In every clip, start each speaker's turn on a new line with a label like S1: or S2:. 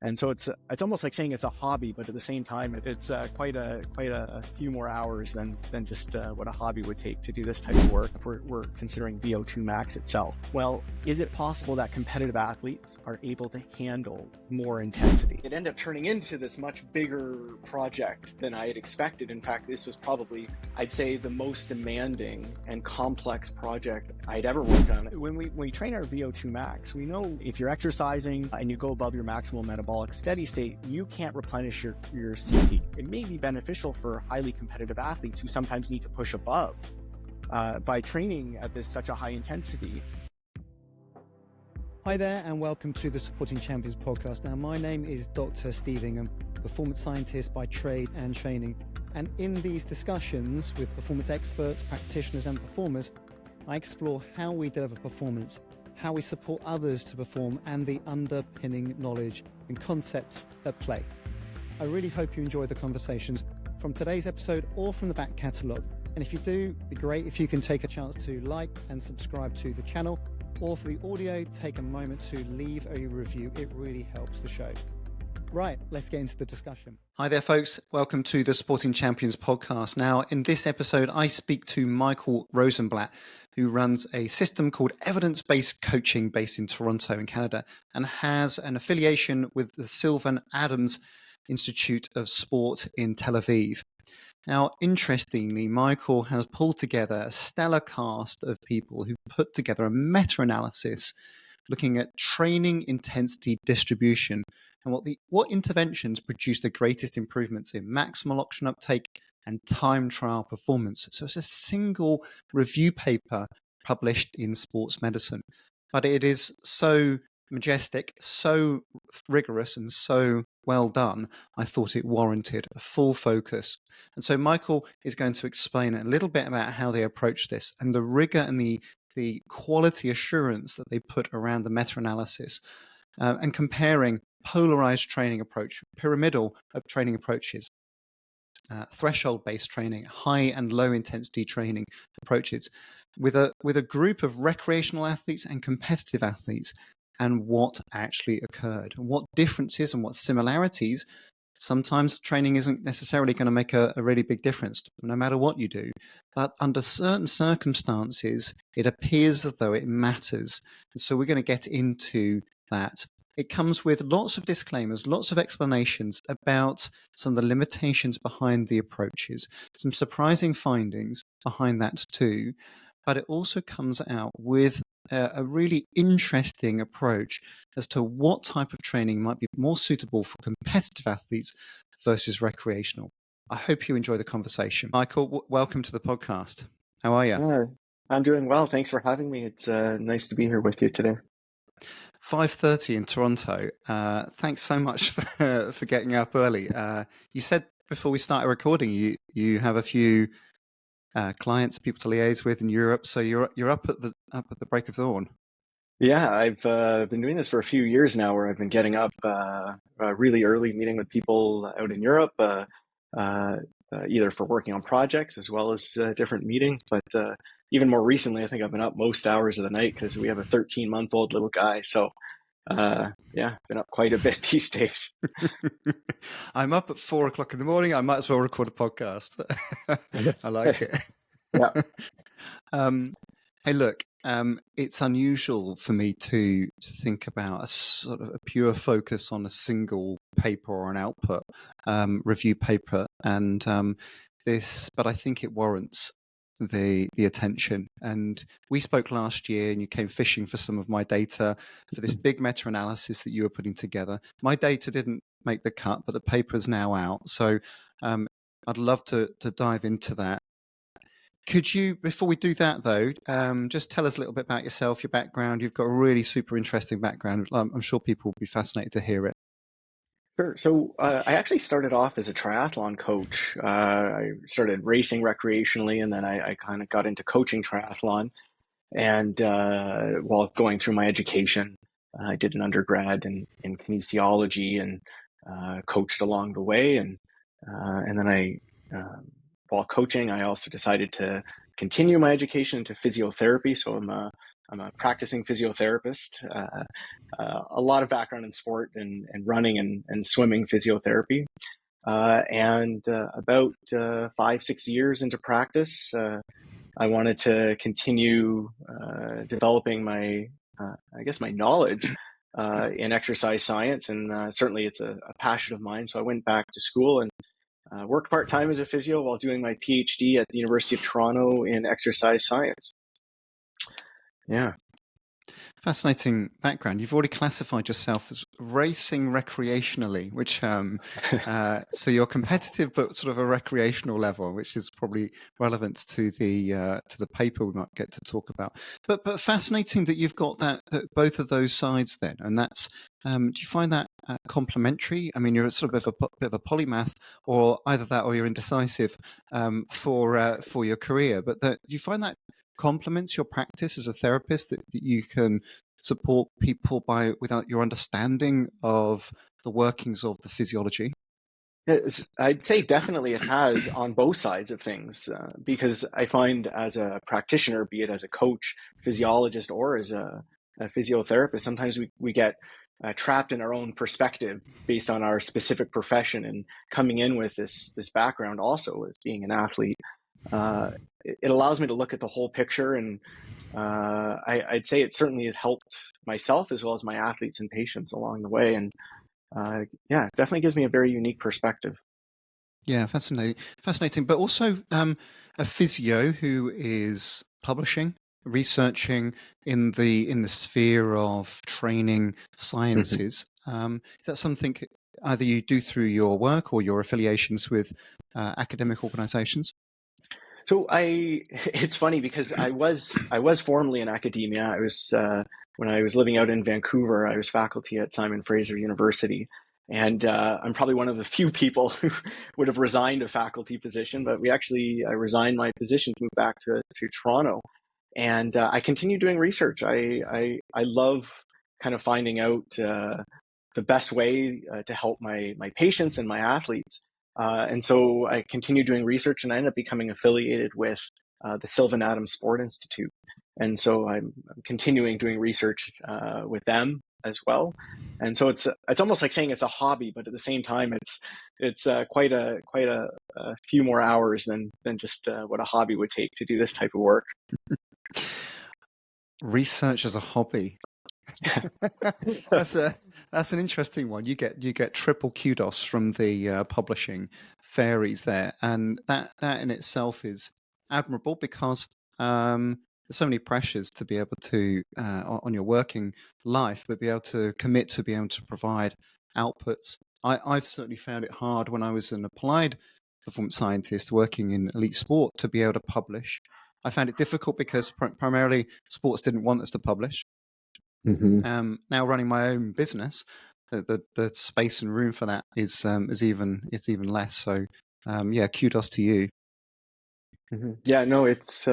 S1: And so it's almost like saying it's a hobby, but at the same time, it's quite a few more hours than just what a hobby would take to do this type of work if we're considering VO2 max itself. Well, is it possible that competitive athletes are able to handle more intensity? It ended up turning into this much bigger project than I had expected. In fact, this was probably, I'd say, the most demanding and complex project I'd ever worked on. When we train our VO2 max, we know if you're exercising and you go above your maximal metabolic steady state, you can't replenish your CT. It may be beneficial for highly competitive athletes who sometimes need to push above by training at such a high intensity.
S2: Hi there, and welcome to the Supporting Champions podcast. Now, my name is Dr. Steve Ingham, performance scientist by trade and training. And in these discussions with performance experts, practitioners, and performers, I explore how we deliver performance, how we support others to perform, and the underpinning knowledge and concepts at play. I really hope you enjoy the conversations from today's episode or from the back catalogue. And if you do, it'd be great if you can take a chance to like and subscribe to the channel, or for the audio, take a moment to leave a review. It really helps the show. Right, let's get into the discussion.
S3: Hi there, folks. Welcome to the Sporting Champions podcast. Now, in this episode, I speak to Michael Rosenblat, who runs a system called Evidence-Based Coaching based in Toronto in Canada and has an affiliation with the Sylvan Adams Institute of Sport in Tel Aviv. Now, interestingly, Michael has pulled together a stellar cast of people who've put together a meta-analysis looking at training intensity distribution and what interventions produce the greatest improvements in maximal oxygen uptake and time trial performance. So it's a single review paper published in Sports Medicine, but it is so majestic, so rigorous, and so well done, I thought it warranted a full focus. And so Michael is going to explain a little bit about how they approach this and the rigor and the quality assurance that they put around the meta-analysis and comparing polarized training approach, pyramidal training approaches, threshold-based training, high and low intensity training approaches with a group of recreational athletes and competitive athletes, and what actually occurred, and what differences and what similarities. Sometimes training isn't necessarily going to make a really big difference, no matter what you do. But under certain circumstances, it appears as though it matters. And so we're going to get into that. It comes with lots of disclaimers, lots of explanations about some of the limitations behind the approaches, some surprising findings behind that too. But it also comes out with a really interesting approach as to what type of training might be more suitable for competitive athletes versus recreational. I hope you enjoy the conversation. Michael, welcome to the podcast. How are you?
S1: I'm doing well. Thanks for having me. It's nice to be here with you today.
S3: 5:30 in Toronto. Thanks so much for getting up early. You said before we started recording, you have a few clients, people to liaise with in Europe, so you're up at the break of dawn.
S1: Yeah, I've been doing this for a few years now, where I've been getting up really early, meeting with people out in Europe, either for working on projects as well as different meetings. But even more recently, I think I've been up most hours of the night because we have a 13-month-old little guy. So yeah, been up quite a bit these days.
S3: I'm up at 4 o'clock in the morning. I might as well record a podcast. I like it.
S1: Yeah.
S3: Hey, look, it's unusual for me to think about a sort of a pure focus on a single paper or an output review paper, and but I think it warrants the attention. And we spoke last year, and you came fishing for some of my data for this big meta-analysis that you were putting together. My data didn't make the cut, but the paper is now out. So I'd love to dive into that. Could you, before we do that though, just tell us a little bit about yourself, your background? You've got a really super interesting background. I'm sure people will be fascinated to hear it.
S1: Sure. So I actually started off as a triathlon coach. I started racing recreationally, and then I kind of got into coaching triathlon. And while going through my education, I did an undergrad in kinesiology and coached along the way. And then while coaching, I also decided to continue my education into physiotherapy. So I'm I'm a practicing physiotherapist. A lot of background in sport and running and swimming physiotherapy. About 5-6 years into practice, I wanted to continue developing my knowledge in exercise science, and certainly it's a passion of mine. So I went back to school and worked part-time as a physio while doing my PhD at the University of Toronto in exercise science. Yeah.
S3: Fascinating background. You've already classified yourself as racing recreationally, which so you're competitive but sort of a recreational level, which is probably relevant to the paper we might get to talk about. But fascinating that you've got that both of those sides then, and that's do you find that complementary? I mean, you're sort of a bit of a polymath, or either that or you're indecisive for your career. But do you find that complements your practice as a therapist, that you can support people without your understanding of the workings of the physiology?
S1: I'd say definitely it has on both sides of things, because I find as a practitioner, be it as a coach, physiologist, or as a physiotherapist, sometimes we get trapped in our own perspective based on our specific profession, and coming in with this background also as being an athlete. It allows me to look at the whole picture, and I'd say it certainly has helped myself as well as my athletes and patients along the way. And yeah, it definitely gives me a very unique perspective.
S3: Yeah, fascinating. But also a physio who is publishing, researching in the sphere of training sciences. Is that something either you do through your work or your affiliations with academic organizations?
S1: So it's funny because I was formerly in academia. I was when I was living out in Vancouver, I was faculty at Simon Fraser University, and I'm probably one of the few people who would have resigned a faculty position. But I resigned my position to move back to Toronto, and I continue doing research. I love kind of finding out the best way to help my patients and my athletes. And so I continued doing research, and I ended up becoming affiliated with the Sylvan Adams Sport Institute. And so I'm continuing doing research with them as well. And so it's almost like saying it's a hobby, but at the same time, it's quite a few more hours than just what a hobby would take to do this type of work.
S3: Research as a hobby. That's an interesting one. You get triple kudos from the publishing fairies there, and that in itself is admirable, because there's so many pressures to be able to on your working life, but be able to commit to be able to provide outputs. I've certainly found it hard when I was an applied performance scientist working in elite sport to be able to publish. I found it difficult because primarily sports didn't want us to publish. Now running my own business, the space and room for that is even less. So yeah, kudos to you.
S1: Yeah, no, it's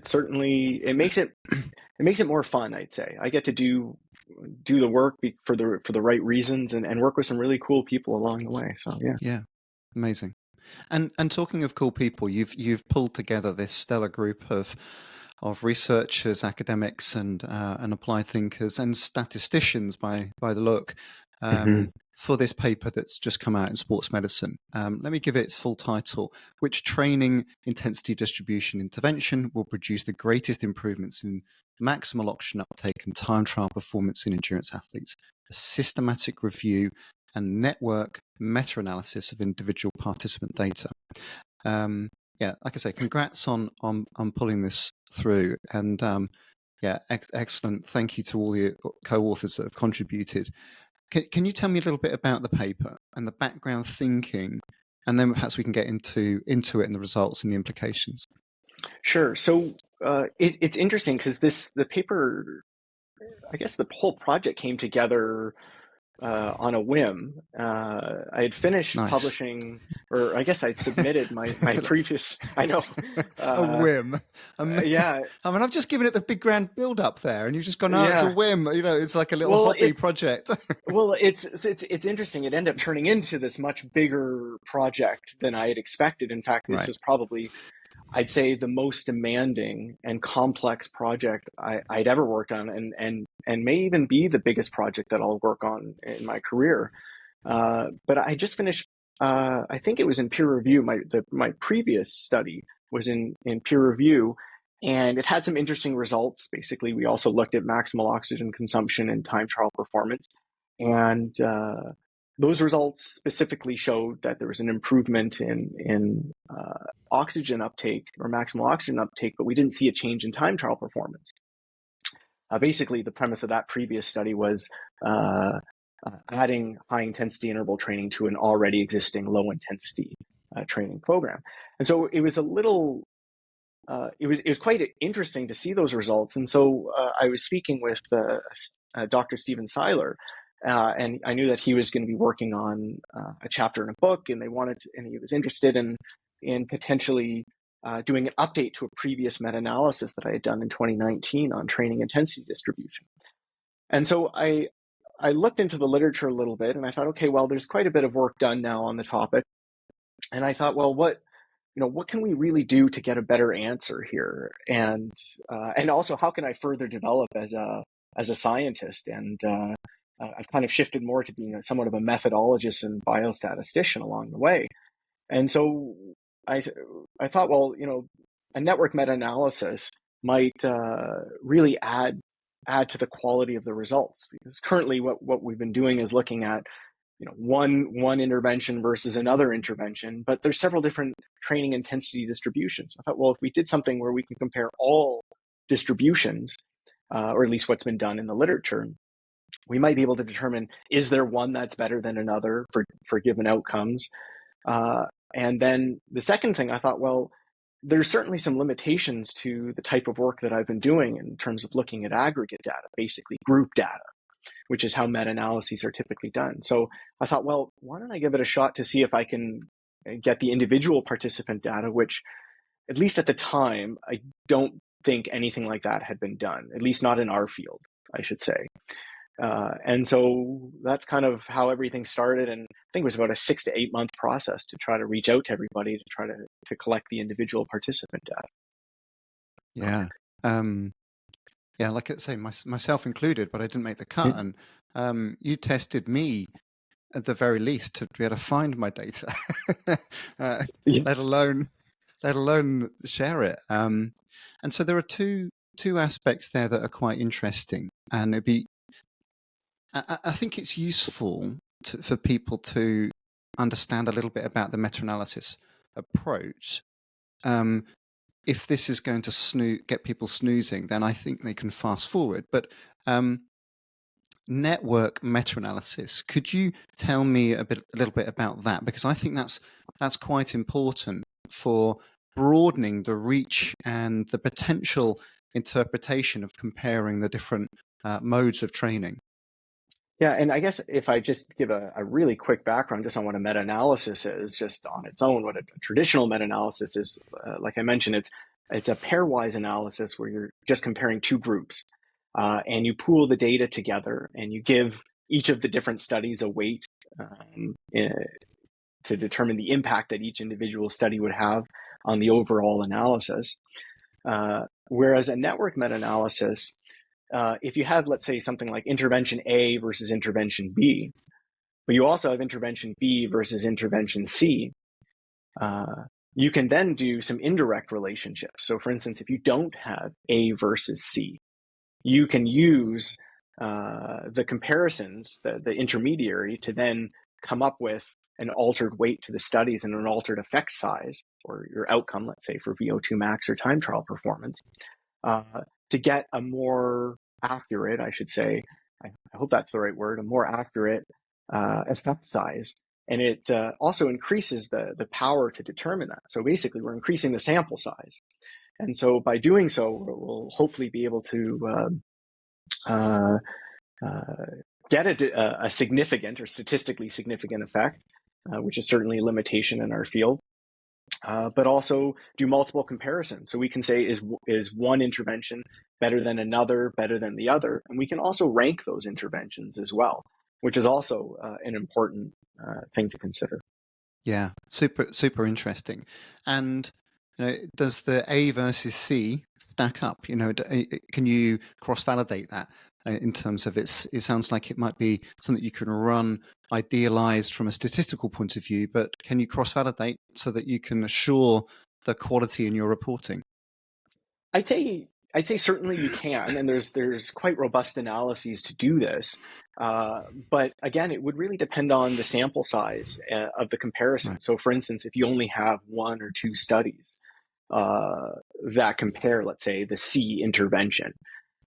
S1: certainly, it makes it more fun. I'd say I get to do the work for the right reasons, and work with some really cool people along the way. So yeah,
S3: amazing. And talking of cool people, you've pulled together this stellar group of researchers, academics, and applied thinkers and statisticians by the look for this paper that's just come out in Sports Medicine. Let me give it its full title: Which Training Intensity Distribution Intervention Will Produce the Greatest Improvements in Maximal Oxygen Uptake and Time Trial Performance in Endurance Athletes? A systematic review and network meta-analysis of individual participant data. Yeah, like I say, congrats on pulling this through, and yeah, excellent. Thank you to all the co-authors that have contributed. Can you tell me a little bit about the paper and the background thinking, and then perhaps we can get into it and the results and the implications?
S1: Sure. So it's interesting because the paper, I guess the whole project came together on a whim. I had finished publishing, or I guess I'd submitted my previous. I know
S3: a whim.
S1: Yeah.
S3: I mean, I've just given it the big grand build up there, and you've just gone, "Oh, it's a whim." You know, it's like a little hobby project.
S1: Well, it's interesting. It ended up turning into this much bigger project than I had expected. In fact, this was probably I'd say the most demanding and complex project I'd ever worked on, and may even be the biggest project that I'll work on in my career. But I just finished. I think it was in peer review. My previous study was in peer review, and it had some interesting results. Basically, we also looked at maximal oxygen consumption and time trial performance, and those results specifically showed that there was an improvement in oxygen uptake or maximal oxygen uptake, but we didn't see a change in time trial performance. Basically, the premise of that previous study was adding high intensity interval training to an already existing low intensity training program. And so it was a little, it was quite interesting to see those results. And so I was speaking with Dr. Stephen Seiler, and I knew that he was going to be working on a chapter in a book, and he was interested in potentially doing an update to a previous meta-analysis that I had done in 2019 on training intensity distribution. And so I looked into the literature a little bit, and I thought, okay, well, there's quite a bit of work done now on the topic. And I thought, well, what can we really do to get a better answer here? And also, how can I further develop as a scientist? And I've kind of shifted more to being somewhat of a methodologist and biostatistician along the way. And so I thought, well, a network meta-analysis might really add to the quality of the results, because currently what we've been doing is looking at one intervention versus another intervention, but there's several different training intensity distributions. I thought, well, if we did something where we can compare all distributions, or at least what's been done in the literature, we might be able to determine, is there one that's better than another for given outcomes? And then the second thing, I thought, well, there's certainly some limitations to the type of work that I've been doing in terms of looking at aggregate data, basically group data, which is how meta-analyses are typically done. So I thought, well, why don't I give it a shot to see if I can get the individual participant data, which, at least at the time, I don't think anything like that had been done, at least not in our field, I should say. And so that's kind of how everything started. And I think it was about a 6 to 8 month process to try to reach out to everybody to try to collect the individual participant data.
S3: Yeah. Yeah, like I say, myself included, but I didn't make the cut. And you tested me at the very least to be able to find my data, let alone share it. And so there are two aspects there that are quite interesting, and I think it's useful for people to understand a little bit about the meta-analysis approach. If this is going to get people snoozing, then I think they can fast forward. But network meta-analysis, could you tell me a little bit about that? Because I think that's quite important for broadening the reach and the potential interpretation of comparing the different modes of training.
S1: Yeah, and I guess if I just give a really quick background just on what a meta-analysis is, just on its own, what a traditional meta-analysis is, like I mentioned, it's a pairwise analysis where you're just comparing two groups, and you pool the data together, and you give each of the different studies a weight to determine the impact that each individual study would have on the overall analysis. Whereas a network meta-analysis, if you have, let's say, something like intervention A versus intervention B, but you also have intervention B versus intervention C, you can then do some indirect relationships. So for instance, if you don't have A versus C, you can use the comparisons, the intermediary, to then come up with an altered weight to the studies and an altered effect size, or your outcome, let's say for VO2 max or time trial performance, to get a more accurate, I should say, I hope that's the right word, a more accurate effect size. And it also increases the power to determine that. So basically, we're increasing the sample size. And so by doing so, we'll hopefully be able to get a significant or statistically significant effect, which is certainly a limitation in our field. But also do multiple comparisons. So we can say, is one intervention better than another, better than the other? And we can also rank those interventions as well, which is also an important thing to consider.
S3: Yeah, super interesting. And Does the A versus C stack up? Can you cross-validate that in terms of it sounds like it might be something you can run idealized from a statistical point of view, but can you cross-validate so that you can assure the quality in your reporting?
S1: I'd say certainly you can, and there's quite robust analyses to do this. But again, it would really depend on the sample size of the comparison.
S3: Right.
S1: So, for instance, if you only have one or two studies that compare, let's say, the C intervention,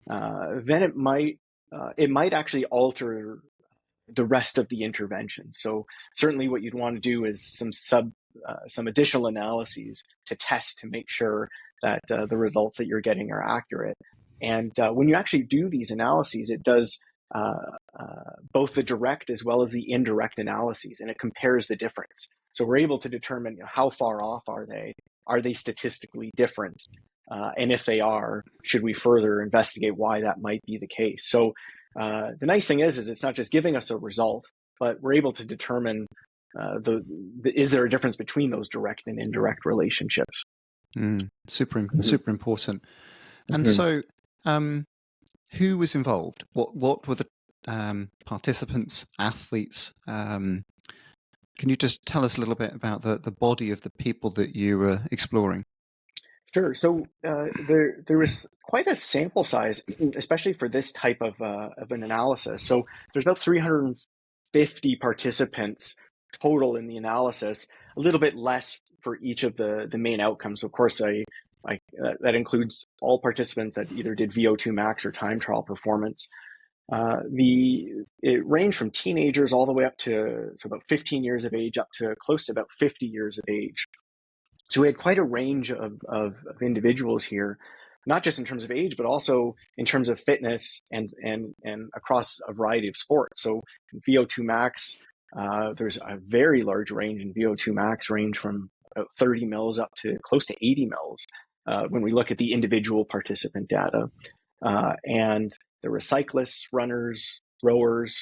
S1: then it might actually alter the rest of the intervention. So certainly what you'd want to do is some additional analyses to test to make sure that the results that you're getting are accurate. And when you actually do these analyses, it does both the direct as well as the indirect analyses, and it compares the difference. So we're able to determine how far off are they? Are they statistically different? And if they are, should we further investigate why that might be the case? So the nice thing is it's not just giving us a result, but we're able to determine is there a difference between those direct and indirect relationships?
S3: Super important. And so, who was involved? What were the participants, athletes? Can you just tell us a little bit about the body of the people that you were exploring?
S1: Sure. So there was quite a sample size, especially for this type of an analysis. So there's about 350 participants total in the analysis, a little bit less for each of the main outcomes. So of course, that includes all participants that either did VO2 max or time trial performance. It ranged from teenagers all the way up to about 15 years of age, up to close to about 50 years of age. So we had quite a range of individuals here, not just in terms of age, but also in terms of fitness and across a variety of sports. So in VO2 max, there's a very large range in VO2 max, range from about 30 mils up to close to 80 mils when we look at the individual participant data. And there were cyclists, runners, rowers,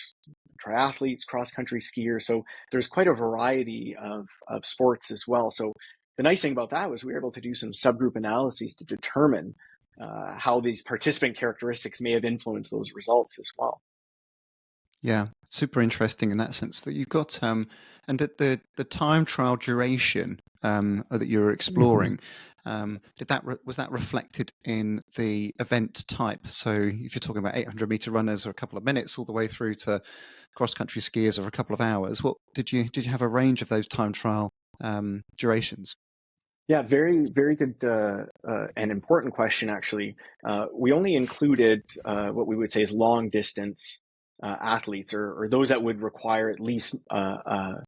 S1: triathletes, cross-country skiers. So there's quite a variety of sports as well. So the nice thing about that was we were able to do some subgroup analyses to determine how these participant characteristics may have influenced those results as well.
S3: Yeah, super interesting in that sense that you've got, and the time trial duration that you were exploring, was that reflected in the event type? So if you're talking about 800-meter runners or a couple of minutes, all the way through to cross-country skiers or a couple of hours, what did you have a range of those time trial durations?
S1: Yeah, very, very good and important question, actually. We only included what we would say is long distance athletes, or those that would require at least an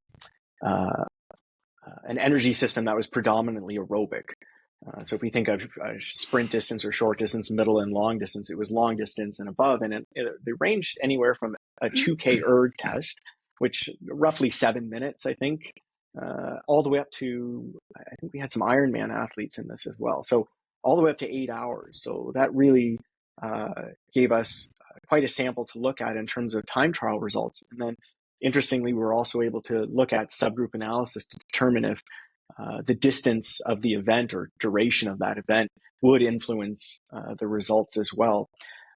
S1: energy system that was predominantly aerobic. So if we think of sprint distance or short distance, middle and long distance, it was long distance and above. And they ranged anywhere from a 2K erg test, which roughly 7 minutes, I think, all the way up to, I think we had some Ironman athletes in this as well. So all the way up to 8 hours. So that really gave us quite a sample to look at in terms of time trial results. And then interestingly, we were also able to look at subgroup analysis to determine if the distance of the event or duration of that event would influence the results as well.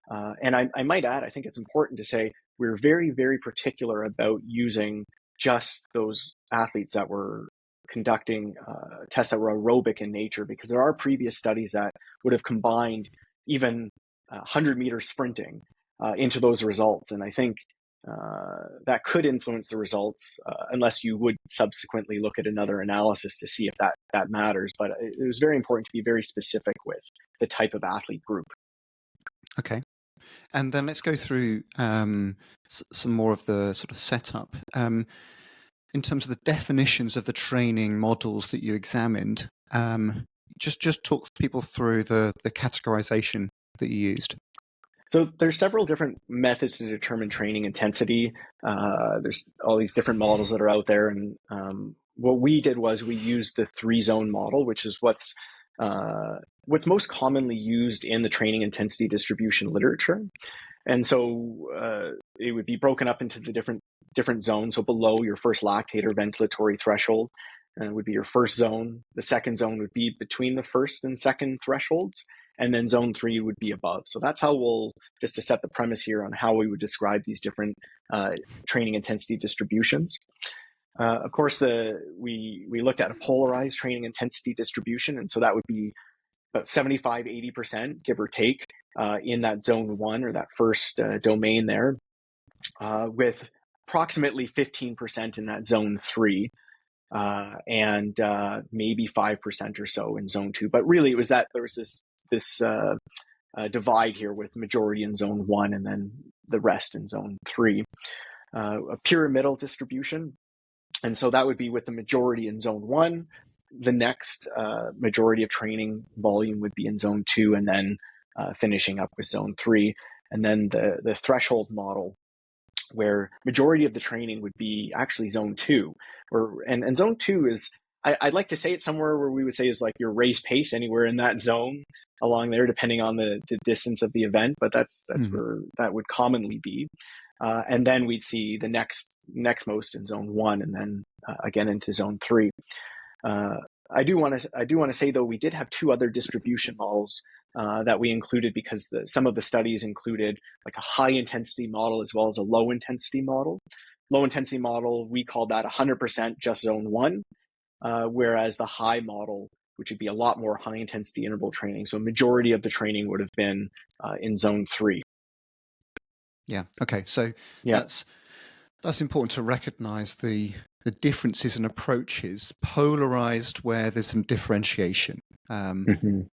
S1: And I might add, I think it's important to say we're very, very particular about using just those athletes that were conducting tests that were aerobic in nature, because there are previous studies that would have combined even 100-meter sprinting into those results. And I think that could influence the results unless you would subsequently look at another analysis to see if that matters. But it was very important to be very specific with the type of athlete group.
S3: Okay. And then let's go through some more of the sort of setup. In terms of the definitions of the training models that you examined, just talk people through the categorization that you used.
S1: So there's several different methods to determine training intensity. There's all these different models that are out there. And what we did was we used the 3-zone model, which is what's most commonly used in the training intensity distribution literature. And so it would be broken up into the different zones. So below your first lactate or ventilatory threshold, would be your first zone. The second zone would be between the first and second thresholds. And then zone 3 would be above. So that's how just to set the premise here on how we would describe these different training intensity distributions. Of course, we looked at a polarized training intensity distribution. And so that would be about 75-80%, give or take, in that zone 1 or that first domain there, with approximately 15% in that zone 3. And maybe 5% or so in zone 2. But really, it was that there was this divide here with majority in zone 1 and then the rest in zone 3. A pyramidal distribution. And so that would be with the majority in zone 1. The next majority of training volume would be in zone 2, and then finishing up with zone 3. And then the threshold model, where majority of the training would be actually zone 2. And zone 2 is, I'd like to say it's somewhere where we would say is like your race pace, anywhere in that zone along there, depending on the distance of the event, but that's where that would commonly be. And then we'd see the next most in zone 1, and then again into zone 3. I do want to say, though, we did have 2 other distribution models that we included, because some of the studies included like a high intensity model as well as a low intensity model. Low intensity model, we called that 100% just zone 1, whereas the high model, which would be a lot more high intensity interval training, so a majority of the training would have been in zone 3.
S3: Yeah. Okay. So that's important to recognize the differences in approaches. Polarized, where there's some differentiation.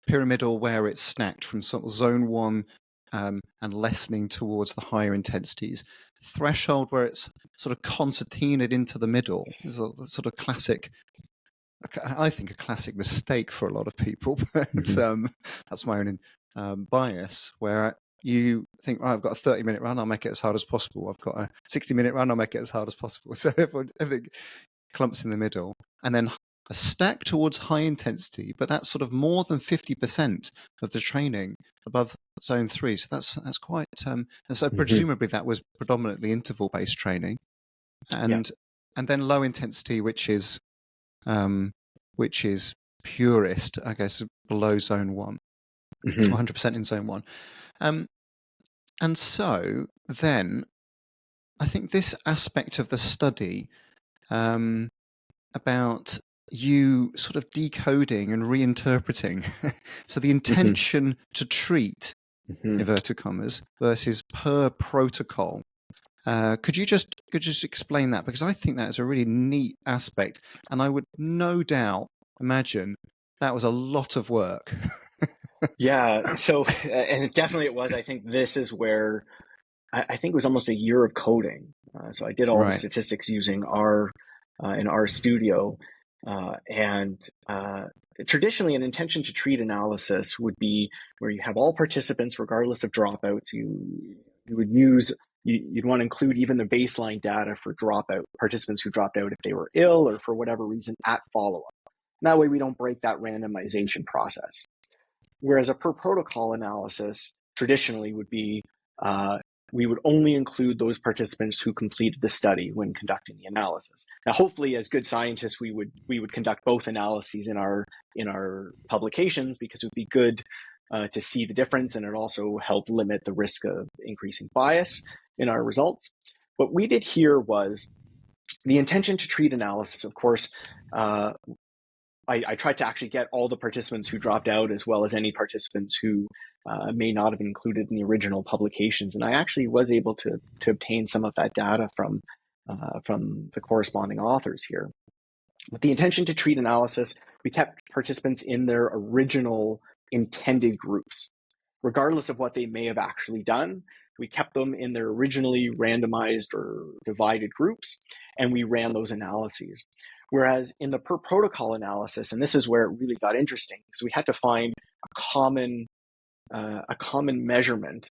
S3: Pyramidal, where it's stacked from sort of zone 1 and lessening towards the higher intensities. Threshold, where it's sort of concertinaed into the middle. There's a sort of classic, I think, a classic mistake for a lot of people, but that's my own bias, where you think, right, I've got a 30-minute run, I'll make it as hard as possible. I've got a 60-minute run, I'll make it as hard as possible. So everything clumps in the middle. And then a stack towards high intensity, but that's sort of more than 50% of the training above zone 3. So that's quite, and so presumably that was predominantly interval-based training. And then low intensity, which is purest, I guess, below zone 1, 100% in zone 1. And so then I think this aspect of the study about you sort of decoding and reinterpreting, so the intention to treat, inverted commas, versus per protocol. Could you just explain that? Because I think that is a really neat aspect, and I would no doubt imagine that was a lot of work.
S1: Yeah. So, and definitely it was. I think this is where I think it was almost a year of coding. So I did all the statistics using R in R Studio, and traditionally an intention to treat analysis would be where you have all participants, regardless of dropouts. You would use. You'd want to include even the baseline data for dropout participants who dropped out if they were ill or for whatever reason at follow-up. That way we don't break that randomization process. Whereas a per protocol analysis traditionally would be, we would only include those participants who completed the study when conducting the analysis. Now, hopefully, as good scientists, we would conduct both analyses in our publications, because it would be good to see the difference, and it also help limit the risk of increasing bias in our results. What we did here was the intention to treat analysis. Of course, I tried to actually get all the participants who dropped out, as well as any participants who may not have been included in the original publications. And I actually was able to obtain some of that data from the corresponding authors here. With the intention to treat analysis, we kept participants in their original intended groups. Regardless of what they may have actually done, we kept them in their originally randomized or divided groups, and we ran those analyses. Whereas in the per protocol analysis, and this is where it really got interesting, because we had to find a common measurement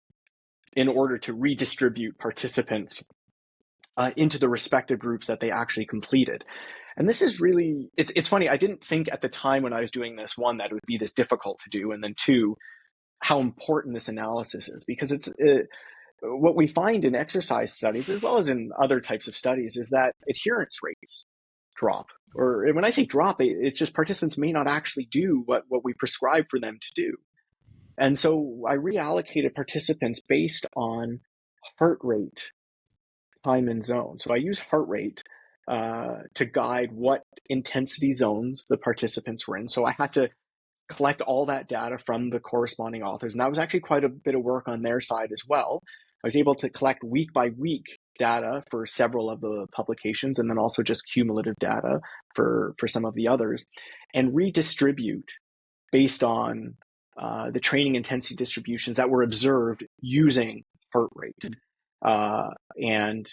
S1: in order to redistribute participants into the respective groups that they actually completed. And this is really, it's funny, I didn't think at the time when I was doing this, one, that it would be this difficult to do, and then two, how important this analysis is, because it's what we find in exercise studies, as well as in other types of studies, is that adherence rates drop. Or when I say drop, it's just participants may not actually do what we prescribe for them to do. And so I reallocated participants based on heart rate, time and zone. So I use heart rate to guide what intensity zones the participants were in. So I had to collect all that data from the corresponding authors. And that was actually quite a bit of work on their side as well. I was able to collect week by week data for several of the publications, and then also just cumulative data for some of the others, and redistribute based on the training intensity distributions that were observed using heart rate, and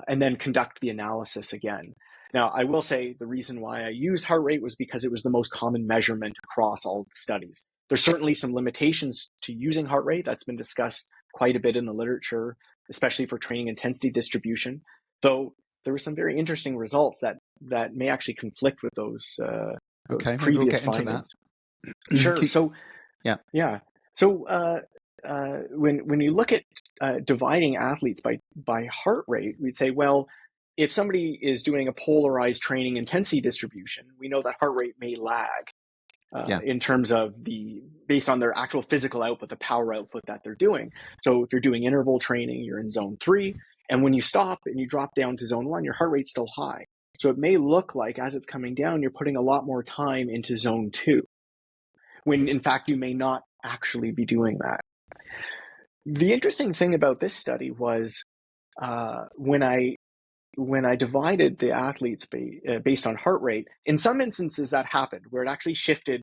S1: then conduct the analysis again. Now, I will say the reason why I used heart rate was because it was the most common measurement across all of the studies. There's certainly some limitations to using heart rate. That's been discussed quite a bit in the literature, especially for training intensity distribution. Though there were some very interesting results that may actually conflict with those
S3: okay, maybe we'll
S1: previous
S3: get into
S1: findings.
S3: that.
S1: Sure. So
S3: yeah.
S1: So when you look at dividing athletes by heart rate, we'd say, well, if somebody is doing a polarized training intensity distribution, we know that heart rate may lag in terms of based on their actual physical output, the power output that they're doing. So if you're doing interval training, you're in zone 3, and when you stop and you drop down to zone 1, your heart rate's still high. So it may look like as it's coming down, you're putting a lot more time into zone 2, when in fact you may not actually be doing that. The interesting thing about this study was when I divided the athletes based on heart rate, in some instances that happened, where it actually shifted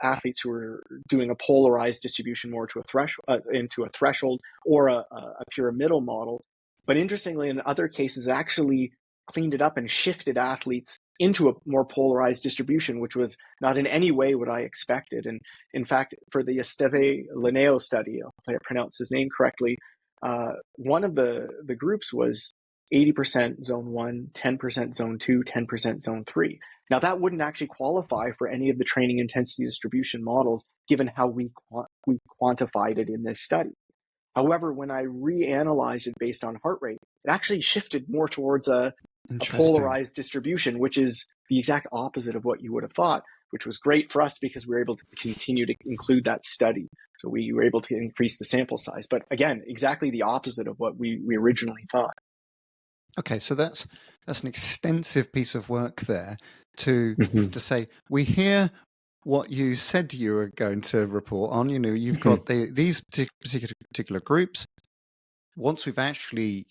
S1: athletes who were doing a polarized distribution more to into a threshold or a pyramidal model. But interestingly, in other cases, it actually cleaned it up and shifted athletes into a more polarized distribution, which was not in any way what I expected. And in fact, for the Esteve-Linneo study, I hope I pronounced his name correctly, one of the groups was 80% zone 1, 10% zone 2, 10% zone 3. Now, that wouldn't actually qualify for any of the training intensity distribution models, given how we quantified it in this study. However, when I reanalyzed it based on heart rate, it actually shifted more towards a polarized distribution, which is the exact opposite of what you would have thought, which was great for us because we were able to continue to include that study. So we were able to increase the sample size. But again, exactly the opposite of what we originally thought.
S3: Okay, so that's an extensive piece of work there to say, we hear what you said you were going to report on. You know, you've got these particular groups. Once we've actually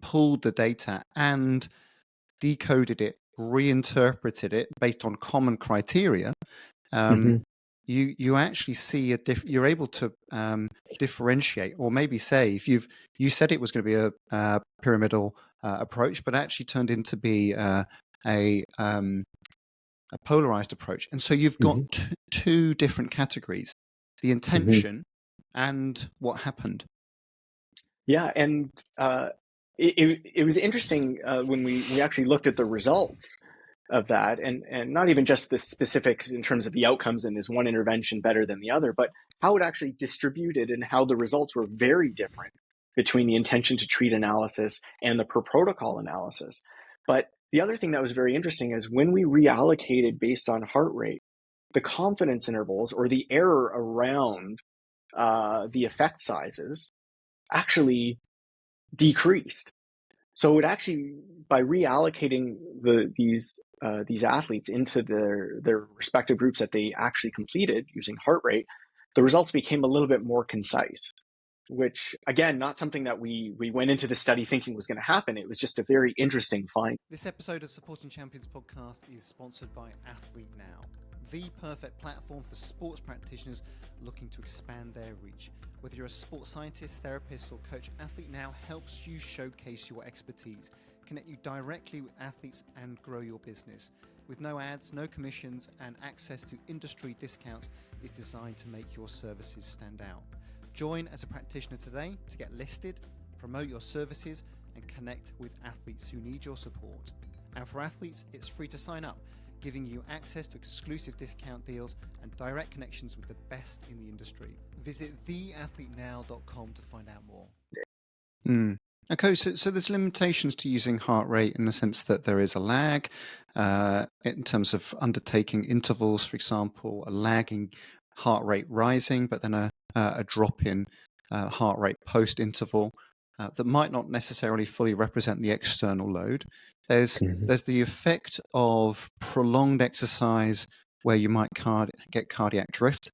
S3: pulled the data and decoded it, reinterpreted it based on common criteria, you actually see you're able to differentiate, or maybe say, if you said it was going to be a pyramidal approach, but actually turned into be a polarized approach. And so you've got two different categories: the intention and what happened.
S1: Yeah, and it was interesting when we actually looked at the results of that, and not even just the specifics in terms of the outcomes and is one intervention better than the other, but how it actually distributed and how the results were very different between the intention to treat analysis and the per protocol analysis. But the other thing that was very interesting is when we reallocated based on heart rate, the confidence intervals or the error around the effect sizes actually decreased. So it actually, by reallocating these athletes into their respective groups that they actually completed using heart rate, the results became a little bit more concise, which, again, not something that we went into the study thinking was going to happen. It was just a very interesting find.
S3: This episode of Supporting Champions podcast is sponsored by Athlete Now, the perfect platform for sports practitioners looking to expand their reach. Whether you're a sports scientist, therapist, or coach, Athlete Now helps you showcase your expertise, connect you directly with athletes, and grow your business. With no ads, no commissions, and access to industry discounts, it's designed to make your services stand out. Join as a practitioner today to get listed, promote your services, and connect with athletes who need your support. And for athletes, it's free to sign up, giving you access to exclusive discount deals and direct connections with the best in the industry. Visit theathletenow.com to find out more. Okay, so there's limitations to using heart rate in the sense that there is a lag in terms of undertaking intervals, for example, a lagging heart rate rising, but then a drop in heart rate post-interval that might not necessarily fully represent the external load. There's the effect of prolonged exercise where you might get cardiac drift.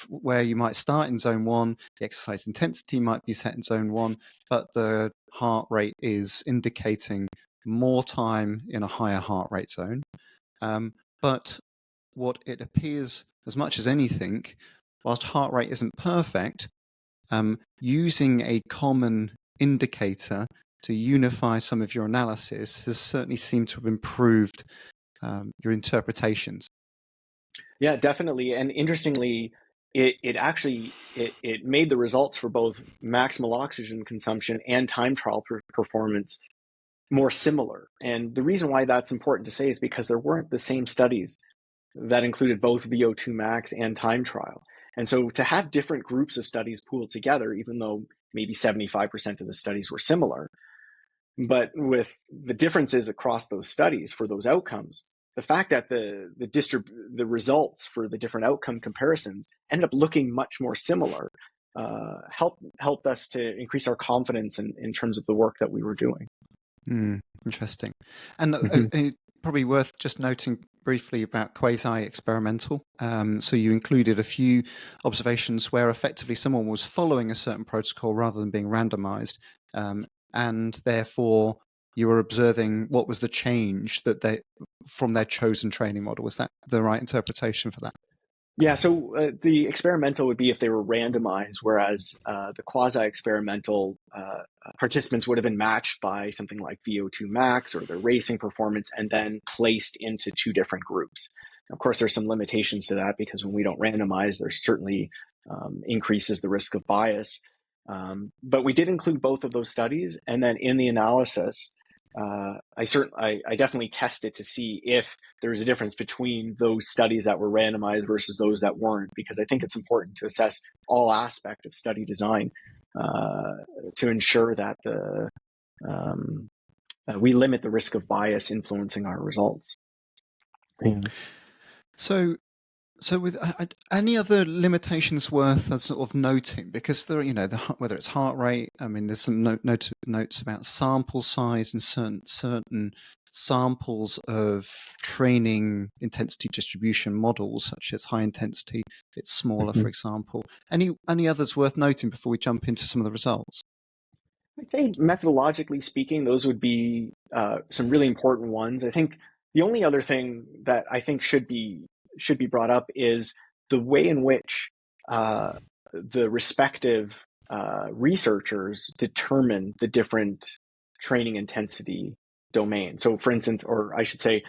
S3: Where you might start in zone 1, the exercise intensity might be set in zone 1, but the heart rate is indicating more time in a higher heart rate zone. But what it appears, as much as anything, whilst heart rate isn't perfect, using a common indicator to unify some of your analysis has certainly seemed to have improved your interpretations.
S1: Yeah, definitely. And interestingly, it actually made the results for both maximal oxygen consumption and time trial performance more similar. And the reason why that's important to say is because there weren't the same studies that included both VO2 max and time trial. And so to have different groups of studies pooled together, even though maybe 75% of the studies were similar, but with the differences across those studies for those outcomes, the fact that the results for the different outcome comparisons end up looking much more similar helped us to increase our confidence in terms of the work that we were doing.
S3: Interesting. And probably worth just noting briefly about quasi-experimental. So you included a few observations where effectively someone was following a certain protocol rather than being randomized, and therefore you were observing what was the change that they from their chosen training model. Was that the right interpretation for that?
S1: Yeah, so the experimental would be if they were randomized, whereas the quasi-experimental participants would have been matched by something like VO2 max or their racing performance and then placed into two different groups. Of course, there's some limitations to that because when we don't randomize, there certainly increases the risk of bias. But we did include both of those studies, and then in the analysis, I definitely tested to see if there was a difference between those studies that were randomized versus those that weren't, because I think it's important to assess all aspects of study design to ensure that we limit the risk of bias influencing our results. Yeah.
S3: So with any other limitations worth sort of noting, because there, whether it's heart rate, I mean, there's some notes about sample size and certain samples of training intensity distribution models, such as high intensity, if it's smaller, for example. Any others worth noting before we jump into some of the results?
S1: I think methodologically speaking, those would be some really important ones. I think the only other thing that I think should be brought up is the way in which the respective researchers determine the different training intensity domains. So for instance, or I should say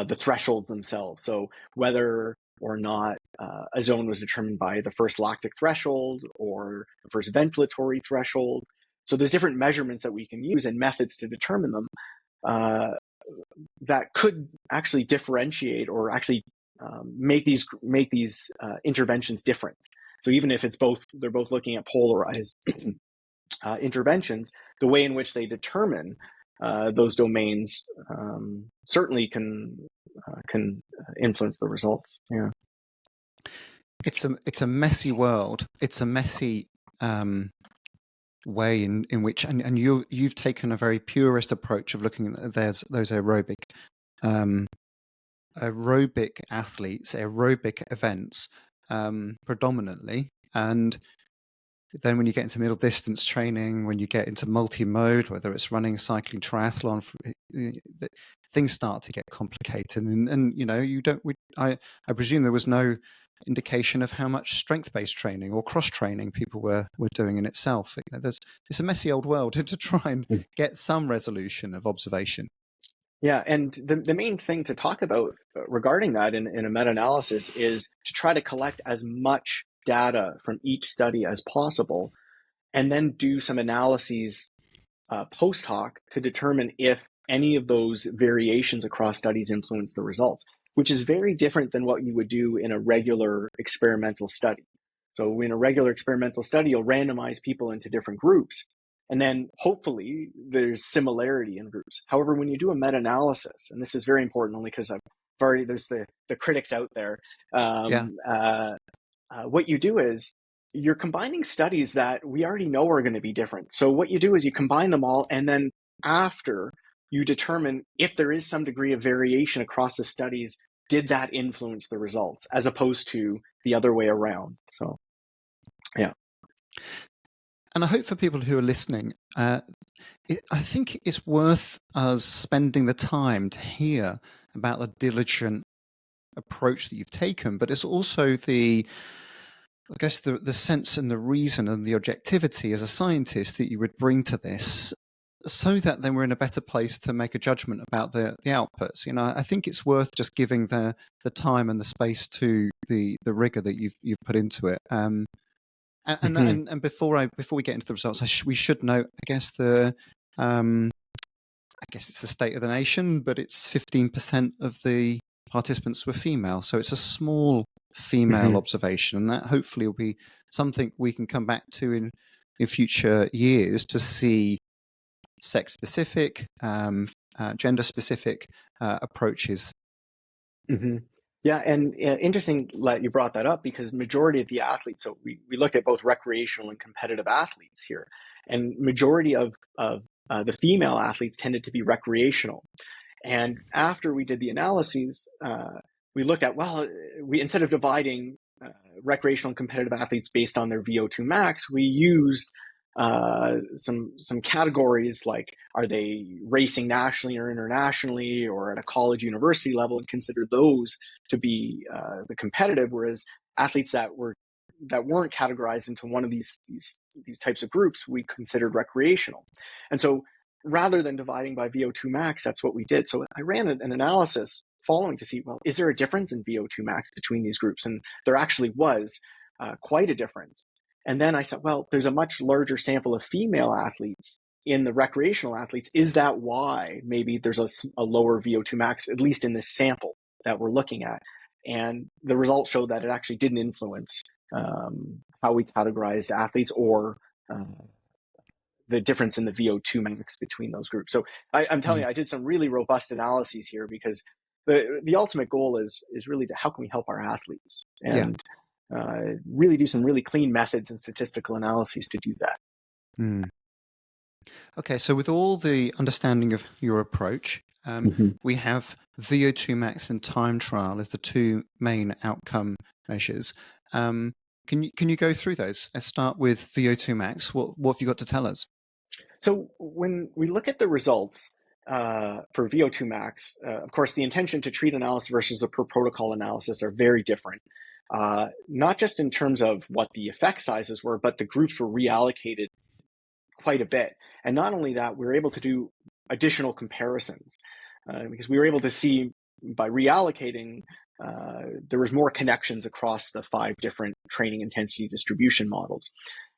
S1: the thresholds themselves. So whether or not a zone was determined by the first lactic threshold or the first ventilatory threshold. So there's different measurements that we can use and methods to determine them that could actually differentiate or actually make these interventions different. So even if they're both looking at polarized interventions, the way in which they determine those domains certainly can influence the results. Yeah,
S3: it's a messy world. It's a messy way in which, and you've taken a very purist approach of looking at those aerobic athletes, aerobic events predominantly, and then when you get into middle distance training, when you get into multi-mode, whether it's running, cycling, triathlon, things start to get complicated. And I presume there was no indication of how much strength-based training or cross-training people were doing in itself. It's a messy old world to try and get some resolution of observation.
S1: Yeah, and the main thing to talk about regarding that in a meta-analysis is to try to collect as much data from each study as possible, and then do some analyses post hoc to determine if any of those variations across studies influence the results, which is very different than what you would do in a regular experimental study. So in a regular experimental study, you'll randomize people into different groups, And then hopefully there's similarity in groups. However, when you do a meta-analysis, and this is very important only because there's the critics out there,
S3: Yeah.
S1: what you do is you're combining studies that we already know are going to be different. So what you do is you combine them all, and then after you determine if there is some degree of variation across the studies, did that influence the results, as opposed to the other way around. So, yeah.
S3: And I hope for people who are listening, I think it's worth us spending the time to hear about the diligent approach that you've taken, but it's also the sense and the reason and the objectivity as a scientist that you would bring to this, so that then we're in a better place to make a judgment about the outputs. I think it's worth just giving the time and the space to the rigor that you've put into it. And before we get into the results, we should note, I guess it's the state of the nation, but it's 15% of the participants were female, so it's a small female observation, and that hopefully will be something we can come back to in future years to see sex-specific, gender-specific approaches.
S1: Yeah, and interesting that you brought that up, because majority of the athletes, so we looked at both recreational and competitive athletes here, and majority of the female athletes tended to be recreational. And after we did the analyses, we looked at, instead of dividing recreational and competitive athletes based on their VO2 max, we used some categories like, are they racing nationally or internationally or at a college university level, and consider those to be the competitive, whereas athletes that weren't categorized into one of these types of groups, we considered recreational. And so rather than dividing by VO2 max, that's what we did. So I ran an analysis following to see, is there a difference in VO2 max between these groups? And there actually was quite a difference. And then I said, there's a much larger sample of female athletes in the recreational athletes. Is that why maybe there's a lower VO2 max, at least in this sample that we're looking at? And the results showed that it actually didn't influence how we categorized athletes or the difference in the VO2 max between those groups. So I'm telling you, I did some really robust analyses here, because the ultimate goal is really how can we help our athletes, and really do some really clean methods and statistical analyses to do that.
S3: Okay, so with all the understanding of your approach, we have VO2 max and time trial as the two main outcome measures. Can you go through those? Let's start with VO2 max. What have you got to tell us?
S1: So when we look at the results for VO2 max, of course, the intention to treat analysis versus the per protocol analysis are very different. Not just in terms of what the effect sizes were, but the groups were reallocated quite a bit. And not only that, we were able to do additional comparisons because we were able to see by reallocating, there was more connections across the 5 different training intensity distribution models.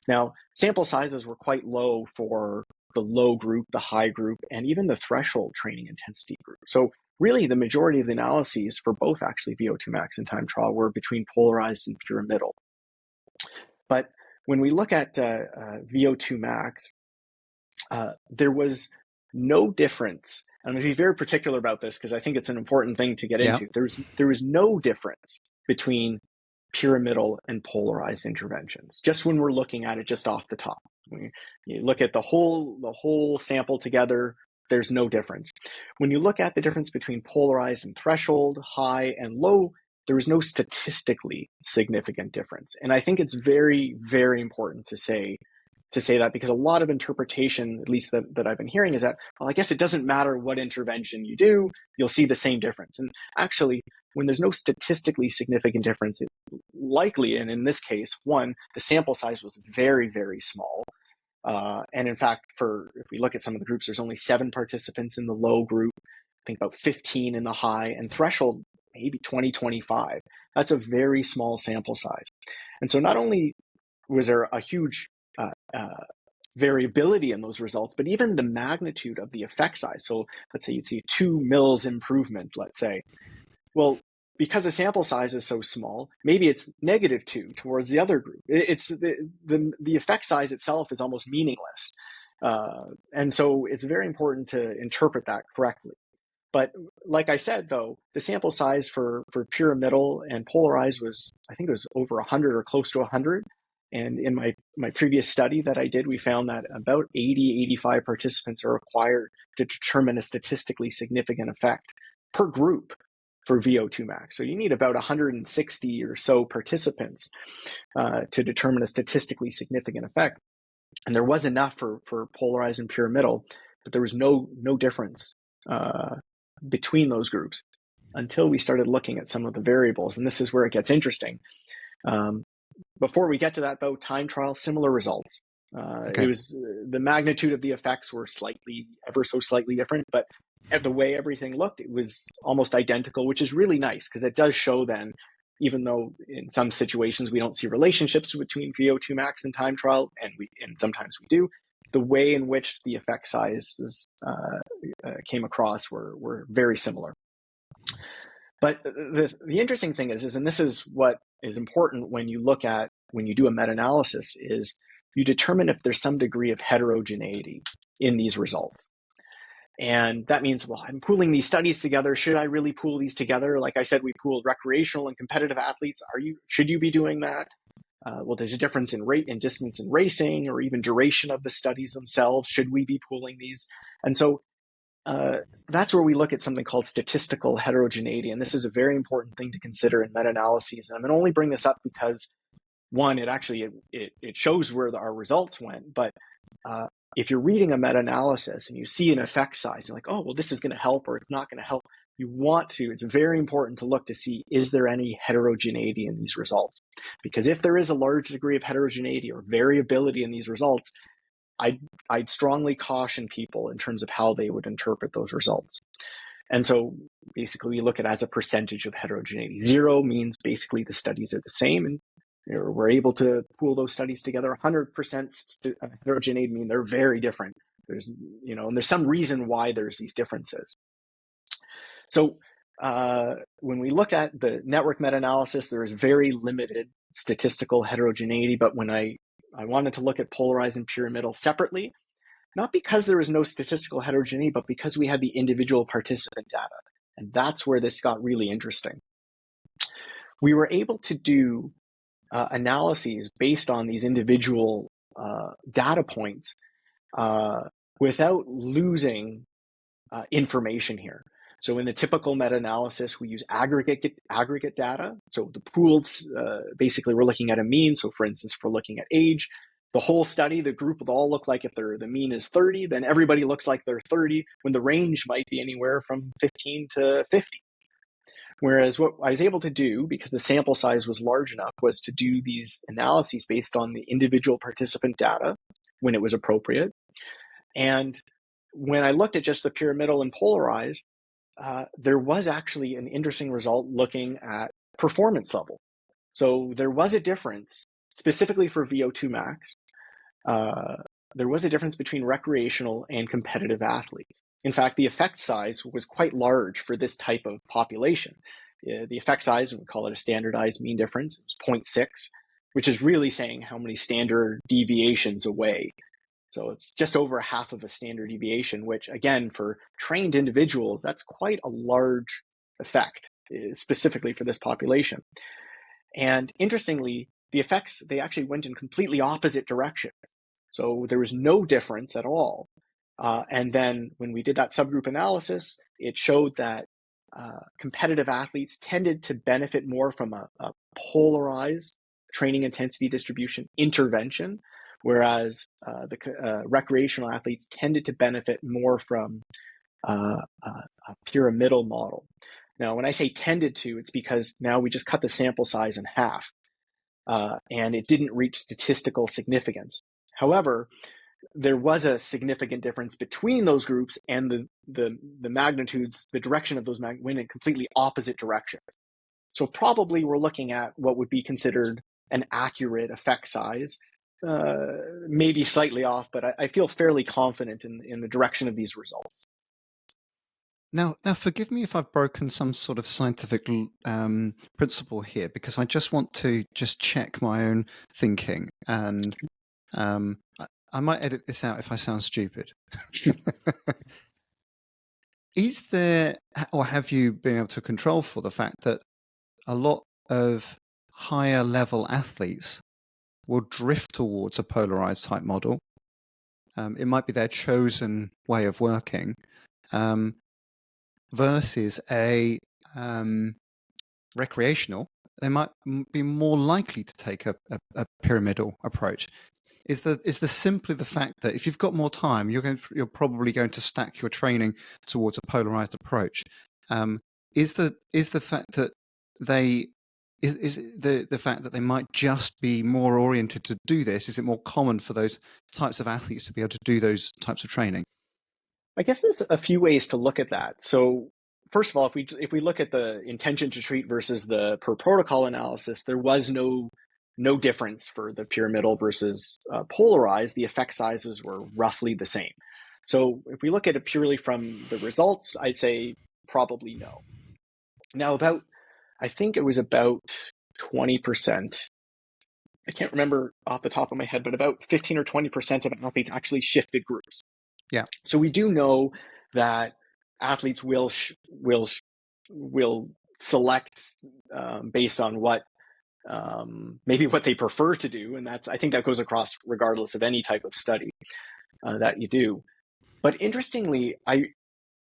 S1: Now, sample sizes were quite low for the low group, the high group, and even the threshold training intensity group. So really, the majority of the analyses for both actually VO2 max and time trial were between polarized and pyramidal. But when we look at VO2 max, there was no difference. I'm going to be very particular about this because I think it's an important thing to get into. There was no difference between pyramidal and polarized interventions, just when we're looking at it just off the top. When you look at the whole sample together, there's no difference. When you look at the difference between polarized and threshold, high and low, there is no statistically significant difference. And I think it's very, very important to say that, because a lot of interpretation, at least that I've been hearing, is that, I guess it doesn't matter what intervention you do, you'll see the same difference. And actually, when there's no statistically significant difference, it likely, and in this case, one, the sample size was very, very small. And in fact, if we look at some of the groups, there's only 7 participants in the low group, I think about 15 in the high, and threshold, maybe 20, 25. That's a very small sample size. And so not only was there a huge variability in those results, but even the magnitude of the effect size. So let's say you'd see 2 mils improvement, let's say. Well, because the sample size is so small, maybe it's -2 towards the other group. It's the effect size itself is almost meaningless. And so it's very important to interpret that correctly. But like I said, though, the sample size for pyramidal and polarized was, I think it was over 100 or close to 100. And in my previous study that I did, we found that about 80, 85 participants are required to determine a statistically significant effect per group for VO2 max. So you need about 160 or so participants to determine a statistically significant effect. And there was enough for polarized and pyramidal, but there was no difference between those groups until we started looking at some of the variables. And this is where it gets interesting. Before we get to that, though, time trial, similar results.
S3: Okay.
S1: It was the magnitude of the effects were ever so slightly different, but the way everything looked, it was almost identical, which is really nice because it does show then, even though in some situations we don't see relationships between VO2 max and time trial, and sometimes we do, the way in which the effect sizes came across were very similar. But the interesting thing is, and this is what is important when you do a meta-analysis, is you determine if there's some degree of heterogeneity in these results. And that means, well, I'm pooling these studies together. Should I really pool these together? Like I said, we pooled recreational and competitive athletes. Should you be doing that? Well, there's a difference in rate and distance in racing, or even duration of the studies themselves. Should we be pooling these? And so that's where we look at something called statistical heterogeneity. And this is a very important thing to consider in meta-analyses. And I'm going to only bring this up because, one, it shows where our results went. But if you're reading a meta-analysis and you see an effect size, you're like, oh, well, this is going to help or it's not going to help. It's very important to look to see, is there any heterogeneity in these results? Because if there is a large degree of heterogeneity or variability in these results, I'd strongly caution people in terms of how they would interpret those results. And so basically we look at it as a percentage of heterogeneity. 0 means basically the studies are the same and we're able to pool those studies together. 100% heterogeneity mean they're very different. And there's some reason why there's these differences. So when we look at the network meta-analysis, there is very limited statistical heterogeneity. But when I wanted to look at polarized and pyramidal separately, not because there was no statistical heterogeneity, but because we had the individual participant data. And that's where this got really interesting. We were able to do analyses based on these individual data points without losing information here. So in the typical meta-analysis, we use aggregate data. So the pooled, basically we're looking at a mean. So for instance, if we're looking at age, the whole study, the group will all look like, if the mean is 30, then everybody looks like they're 30, when the range might be anywhere from 15 to 50. Whereas what I was able to do, because the sample size was large enough, was to do these analyses based on the individual participant data when it was appropriate. And when I looked at just the pyramidal and polarized, there was actually an interesting result looking at performance level. So there was a difference, specifically for VO2 max. There was a difference between recreational and competitive athletes. In fact, the effect size was quite large for this type of population. The effect size, we call it a standardized mean difference, was 0.6, which is really saying how many standard deviations away. So it's just over half of a standard deviation, which again, for trained individuals, that's quite a large effect, specifically for this population. And interestingly, the effects, they actually went in completely opposite directions. So there was no difference at all. And then when we did that subgroup analysis, it showed that competitive athletes tended to benefit more from a polarized training intensity distribution intervention, whereas the recreational athletes tended to benefit more from a pyramidal model. Now, when I say tended to, it's because now we just cut the sample size in half, and it didn't reach statistical significance. However, there was a significant difference between those groups, and the magnitudes, the direction of those went in completely opposite directions. So probably we're looking at what would be considered an accurate effect size, maybe slightly off, but I feel fairly confident in the direction of these results.
S3: Now, forgive me if I've broken some sort of scientific principle here, because I just want to check my own thinking. And I might edit this out if I sound stupid. Is there, or have you been able to control for the fact that a lot of higher level athletes will drift towards a polarized type model? It might be their chosen way of working, versus a recreational. They might be more likely to take a pyramidal approach. Is the simply the fact that if you've got more time, you're probably going to stack your training towards a polarized approach? Is the fact that the fact that they might just be more oriented to do this? Is it more common for those types of athletes to be able to do those types of training?
S1: I guess there's a few ways to look at that. So first of all, if we look at the intention to treat versus the per protocol analysis, there was no difference for the pyramidal versus polarized. The effect sizes were roughly the same. So if we look at it purely from the results, I'd say probably no. Now I think it was about 20%. I can't remember off the top of my head, but about 15 or 20% of athletes actually shifted groups.
S3: Yeah.
S1: So we do know that athletes will select based on what maybe what they prefer to do, and I think that goes across regardless of any type of study that you do. But interestingly,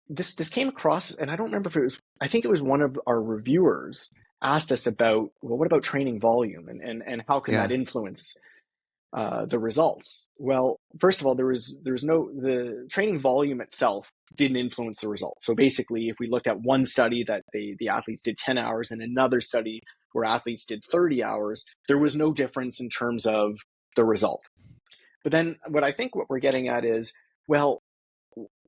S1: this came across, and I don't remember if it was. I think it was one of our reviewers asked us about, well, what about training volume, and how can that influence the results? Well, first of all, the training volume itself didn't influence the results. So basically, if we looked at one study that the athletes did 10 hours and another study where athletes did 30 hours, there was no difference in terms of the result. But then what we're getting at is, well,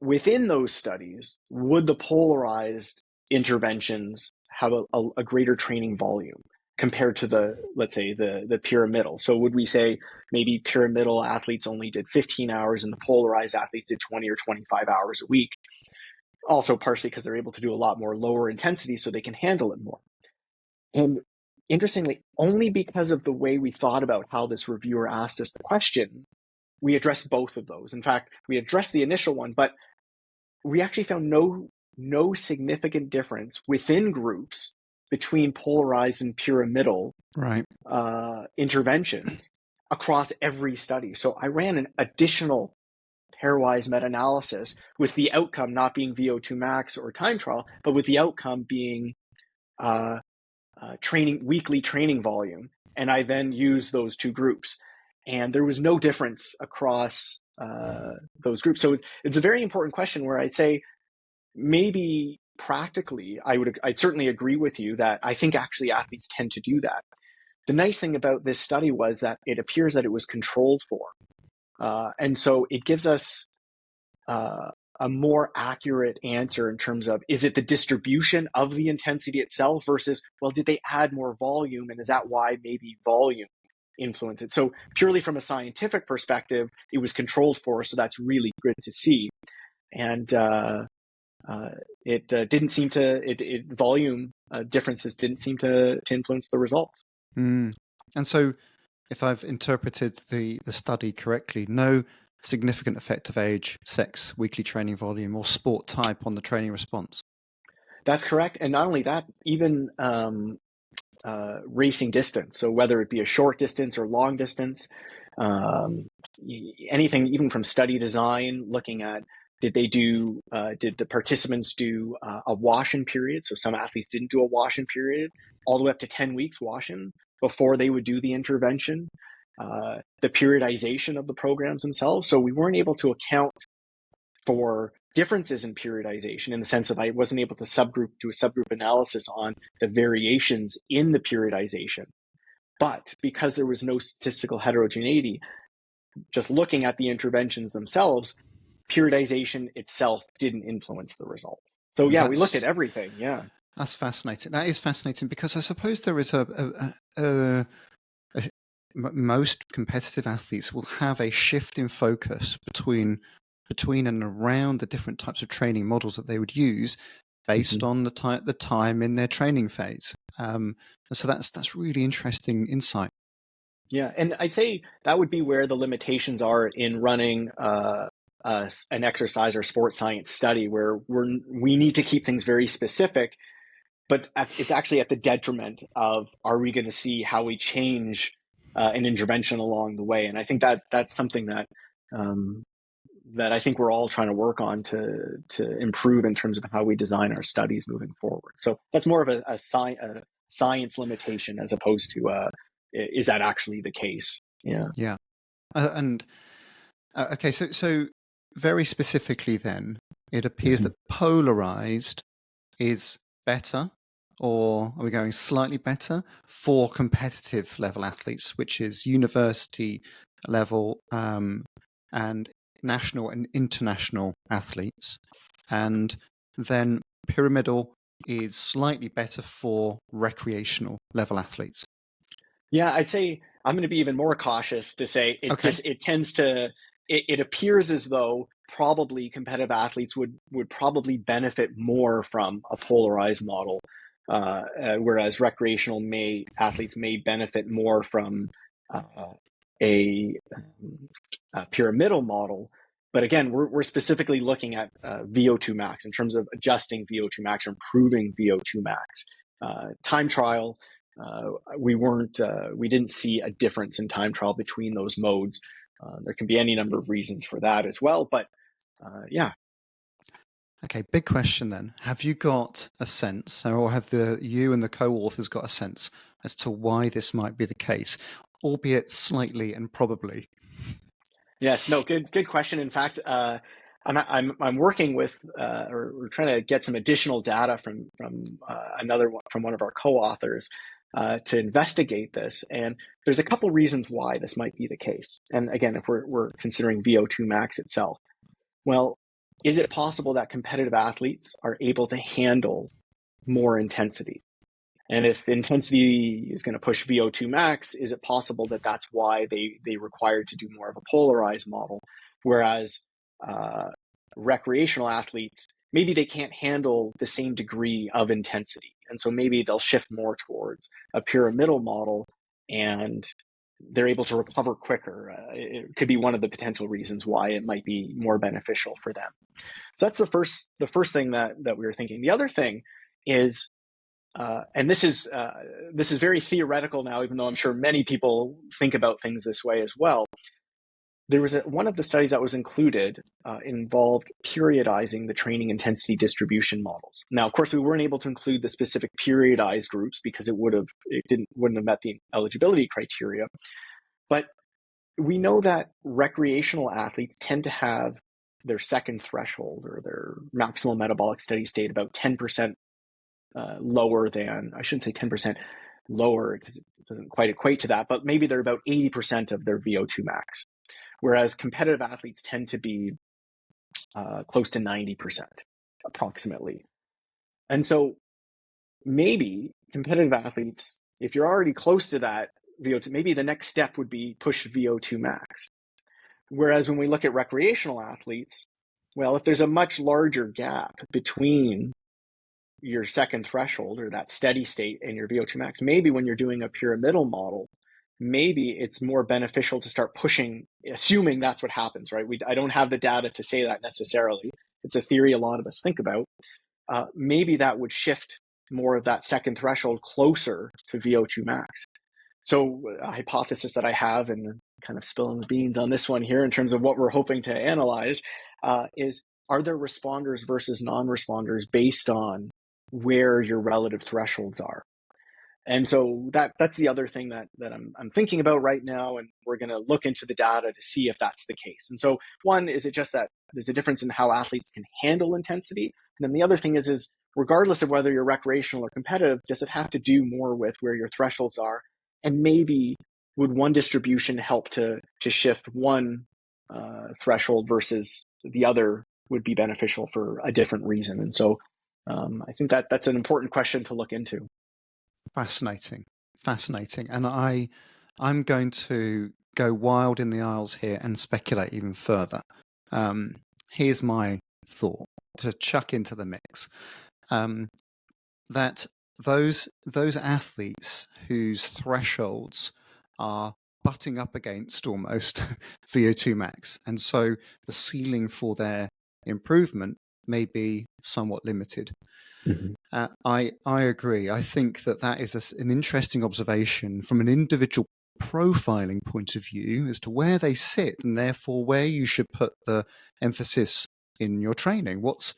S1: within those studies, would the polarized interventions have a greater training volume compared to let's say the pyramidal? So would we say maybe pyramidal athletes only did 15 hours and the polarized athletes did 20 or 25 hours a week? Also partially because they're able to do a lot more lower intensity so they can handle it more. And interestingly, only because of the way we thought about how this reviewer asked us the question, we addressed both of those. In fact, we addressed the initial one, but we actually found no significant difference within groups between polarized and pyramidal interventions across every study. So I ran an additional pairwise meta-analysis with the outcome not being VO2 max or time trial, but with the outcome being weekly training volume. And I then used those two groups. And there was no difference across those groups. So it's a very important question where I'd say maybe practically, I'd certainly agree with you that I think actually athletes tend to do that. The nice thing about this study was that it appears that it was controlled for. And so it gives us a more accurate answer in terms of, is it the distribution of the intensity itself versus, well, did they add more volume? And is that why maybe volume influence it? So purely from a scientific perspective, it was controlled for. So that's really good to see. And it didn't seem to, volume differences didn't seem to influence the results.
S3: And so if I've interpreted the study correctly, no significant effect of age, sex, weekly training volume, or sport type on the training response.
S1: That's correct. And not only that, even racing distance. So whether it be a short distance or long distance, anything even from study design, looking at did the participants do a wash-in period? So some athletes didn't do a wash-in period, all the way up to 10 weeks wash-in before they would do the intervention. The periodization of the programs themselves. So we weren't able to account for differences in periodization in the sense that I wasn't able to do a subgroup analysis on the variations in the periodization. But because there was no statistical heterogeneity, just looking at the interventions themselves, periodization itself didn't influence the results. So yeah, we looked at everything. Yeah.
S3: That's fascinating. That is fascinating because I suppose there is most competitive athletes will have a shift in focus between and around the different types of training models that they would use based on the time in their training phase. So that's really interesting insight.
S1: Yeah, and I'd say that would be where the limitations are in running an exercise or sports science study, where we need to keep things very specific, but it's actually at the detriment of, are we going to see how we change an intervention along the way? And I think that's something that that I think we're all trying to work on to improve in terms of how we design our studies moving forward. So that's more of a science limitation as opposed to is that actually the case? Yeah.
S3: Yeah. And okay, so very specifically then, it appears that polarized is better, or are we going slightly better for competitive level athletes, which is university level and national and international athletes, and then pyramidal is slightly better for recreational level athletes.
S1: Yeah, I'd say I'm going to be even more cautious to say it tends to, it appears as though probably competitive athletes would probably benefit more from a polarized model, whereas recreational athletes may benefit more from a pyramidal model. But again, we're specifically looking at VO2 max in terms of adjusting VO2 max or improving VO2 max. Time trial, we didn't see a difference in time trial between those modes. There can be any number of reasons for that as well, but yeah.
S3: Okay, big question then. Have you got a sense, or have you and the co-authors got a sense as to why this might be the case, albeit slightly and probably?
S1: Yes, no, good question. In fact, I'm working with or we're trying to get some additional data from one of our co-authors to investigate this. And there's a couple reasons why this might be the case. And again, if we're considering VO2 max itself, well, is it possible that competitive athletes are able to handle more intensity? And if intensity is going to push VO2 max, is it possible that that's why they require to do more of a polarized model? Whereas recreational athletes, maybe they can't handle the same degree of intensity. And so maybe they'll shift more towards a pyramidal model and they're able to recover quicker. It could be one of the potential reasons why it might be more beneficial for them. So that's the first thing that we were thinking. The other thing is, and this is very theoretical now, even though I'm sure many people think about things this way as well. There was one of the studies that was included involved periodizing the training intensity distribution models. Now, of course, we weren't able to include the specific periodized groups because it wouldn't have met the eligibility criteria. But we know that recreational athletes tend to have their second threshold or their maximal metabolic steady state about 10% lower than, I shouldn't say 10% lower because it doesn't quite equate to that, but maybe they're about 80% of their VO2 max. Whereas competitive athletes tend to be close to 90% approximately. And so maybe competitive athletes, if you're already close to that VO2, maybe the next step would be push VO2 max. Whereas when we look at recreational athletes, well, if there's a much larger gap between your second threshold or that steady state and your VO2 max, maybe when you're doing a pyramidal model, maybe it's more beneficial to start pushing, assuming that's what happens, right? I don't have the data to say that necessarily. It's a theory a lot of us think about. Maybe that would shift more of that second threshold closer to VO2 max. So a hypothesis that I have, and kind of spilling the beans on this one here in terms of what we're hoping to analyze, is, are there responders versus non-responders based on where your relative thresholds are? And so that's the other thing that I'm thinking about right now, and we're going to look into the data to see if that's the case. And so one, is it just that there's a difference in how athletes can handle intensity? And then the other thing is regardless of whether you're recreational or competitive, does it have to do more with where your thresholds are? And maybe would one distribution help to shift one threshold versus the other would be beneficial for a different reason? And so I think that's an important question to look into.
S3: Fascinating. And I'm going to go wild in the aisles here and speculate even further. Here's my thought to chuck into the mix. That those athletes whose thresholds are butting up against almost VO2 max. And so the ceiling for their improvement may be somewhat limited. I agree. I think that is an interesting observation from an individual profiling point of view as to where they sit and therefore where you should put the emphasis in your training. What's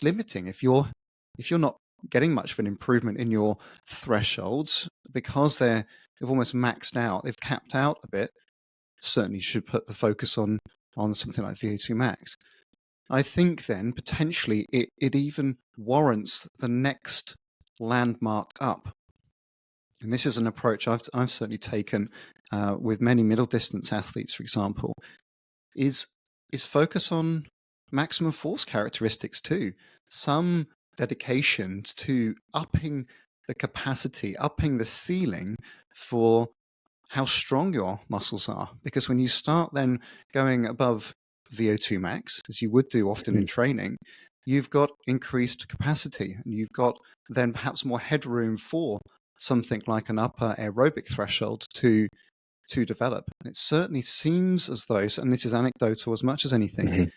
S3: limiting? If you're not getting much of an improvement in your thresholds because they've almost maxed out, they've capped out a bit, certainly you should put the focus on something like VO2 max. I think then potentially it even warrants the next landmark up. And this is an approach I've certainly taken with many middle distance athletes, for example, is focus on maximum force characteristics too. Some dedication to upping the capacity, upping the ceiling for how strong your muscles are. Because when you start then going above VO2 max, as you would do often in training, you've got increased capacity and you've got then perhaps more headroom for something like an upper aerobic threshold to develop. And it certainly seems as though, and this is anecdotal as much as anything,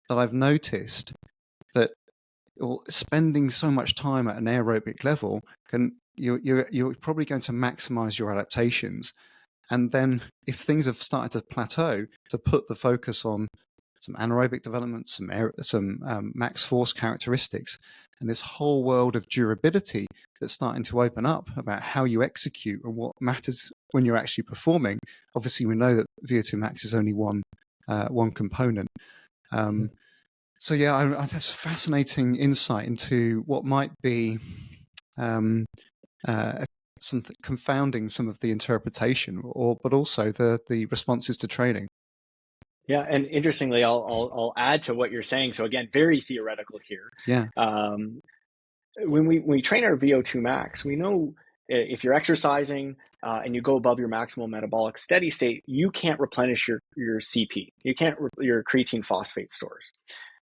S3: that I've noticed that spending so much time at an aerobic level you're probably going to maximize your adaptations. And then if things have started to plateau, to put the focus on some anaerobic development, some max force characteristics, and this whole world of durability that's starting to open up about how you execute and what matters when you're actually performing. Obviously, we know that VO2 max is only one component. So yeah, that's fascinating insight into what might be something confounding some of the interpretation, but also the responses to training.
S1: Yeah, and interestingly, I'll add to what you're saying. So again, very theoretical here.
S3: Yeah.
S1: When we train our VO2 max, we know if you're exercising and you go above your maximal metabolic steady state, you can't replenish your CP. You can't your creatine phosphate stores.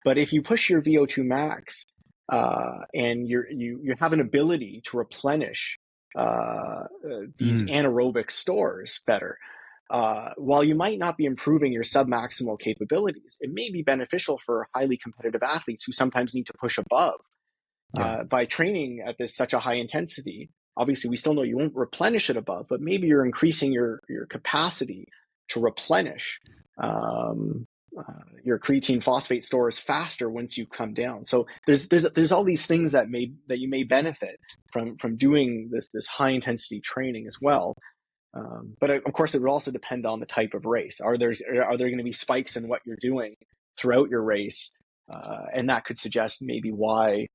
S1: But if you push your VO2 max and you have an ability to replenish these anaerobic stores better, while you might not be improving your submaximal capabilities, it may be beneficial for highly competitive athletes who sometimes need to push above. By training at such a high intensity, obviously we still know you won't replenish it above, but maybe you're increasing your capacity to replenish your creatine phosphate stores faster once you come down. So there's all these things that you may benefit from doing this high intensity training as well. But of course, it would also depend on the type of race. Are there going to be spikes in what you're doing throughout your race? And that could suggest maybe why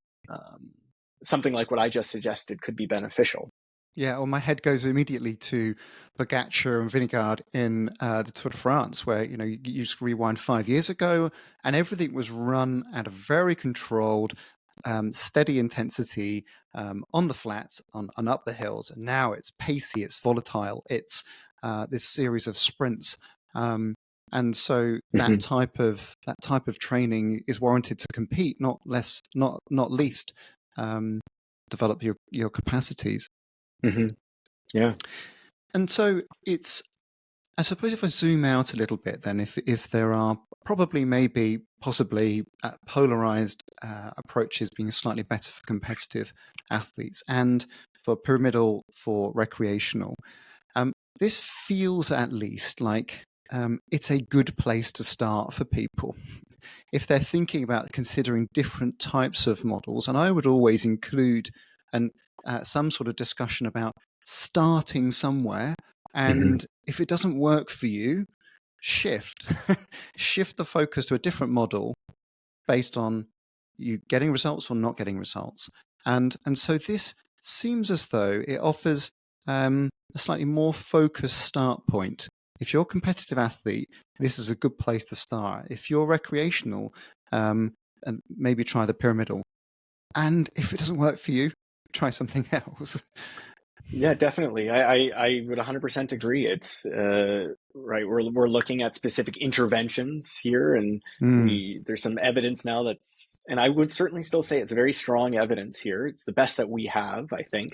S1: something like what I just suggested could be beneficial.
S3: Yeah, well, my head goes immediately to Pogacar and Vingegaard in the Tour de France, where you just rewind 5 years ago, and everything was run at a very controlled, steady intensity on the flats, and up the hills. And now it's pacey, it's volatile, it's this series of sprints. And so that type of training is warranted to compete, not least develop your capacities.
S1: Yeah.
S3: And so I suppose if I zoom out a little bit, then if there are possibly polarized approaches being slightly better for competitive athletes and for pyramidal for recreational, this feels at least like it's a good place to start for people if they're thinking about considering different types of models. And I would always include some sort of discussion about starting somewhere, and if it doesn't work for you, shift the focus to a different model based on you getting results or not getting results. And so this seems as though it offers a slightly more focused start point. If you're a competitive athlete, this is a good place to start. If you're recreational, and maybe try the pyramidal. And if it doesn't work for you, try something else.
S1: Yeah, definitely. I would 100% agree. It's right. We're looking at specific interventions here, and there's some evidence now and I would certainly still say it's very strong evidence here. It's the best that we have, I think,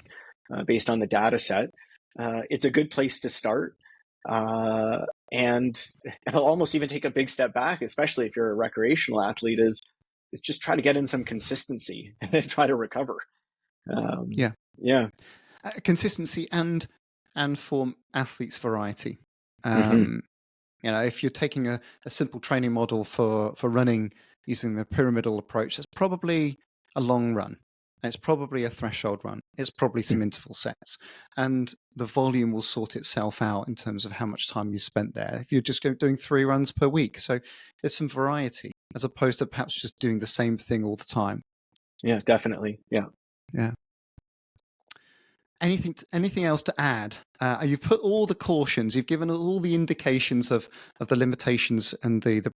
S1: based on the data set. It's a good place to start. And it'll almost even take a big step back, especially if you're a recreational athlete, is just try to get in some consistency and then try to recover.
S3: Yeah.
S1: Yeah.
S3: Consistency and for athletes variety.
S1: Mm-hmm.
S3: If you're taking a simple training model for running using the pyramidal approach, that's probably a long run. It's probably a threshold run. It's probably some interval sets. And the volume will sort itself out in terms of how much time you spent there. If you're just doing 3 runs per week. So there's some variety as opposed to perhaps just doing the same thing all the time.
S1: Yeah, definitely. Yeah.
S3: Yeah. Anything else to add? You've put all the cautions. You've given all the indications of the limitations and the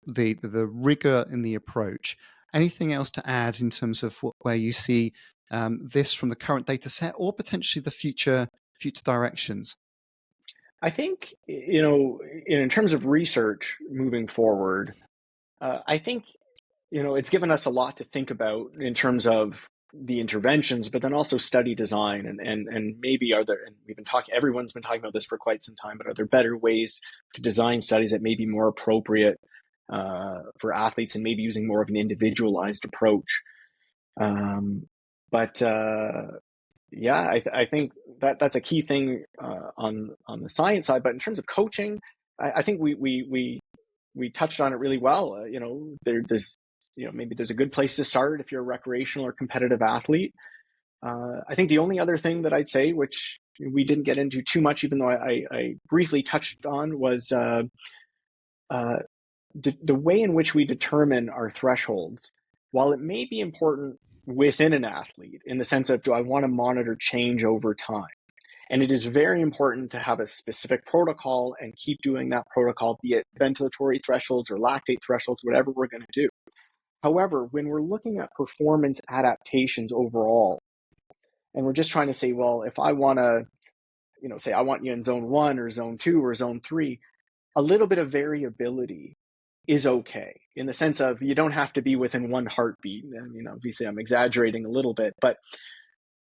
S3: rigor in the approach. Anything else to add in terms of where you see this from the current data set or potentially the future directions?
S1: I think, in terms of research moving forward, I think, it's given us a lot to think about in terms of the interventions, but then also study design and maybe everyone's been talking about this for quite some time, but are there better ways to design studies that may be more appropriate for athletes and maybe using more of an individualized approach? I think that's a key thing on the science side. But in terms of coaching, I think we touched on it really well. There's maybe there's a good place to start if you're a recreational or competitive athlete. I think the only other thing that I'd say, which we didn't get into too much, even though I briefly touched on, was the way in which we determine our thresholds. While it may be important within an athlete in the sense of, do I want to monitor change over time? And it is very important to have a specific protocol and keep doing that protocol, be it ventilatory thresholds or lactate thresholds, whatever we're going to do. However, when we're looking at performance adaptations overall, and we're just trying to say, well, if I want to, say I want you in zone 1 or zone 2 or zone 3, a little bit of variability is okay in the sense of you don't have to be within 1 heartbeat. And, obviously I'm exaggerating a little bit, but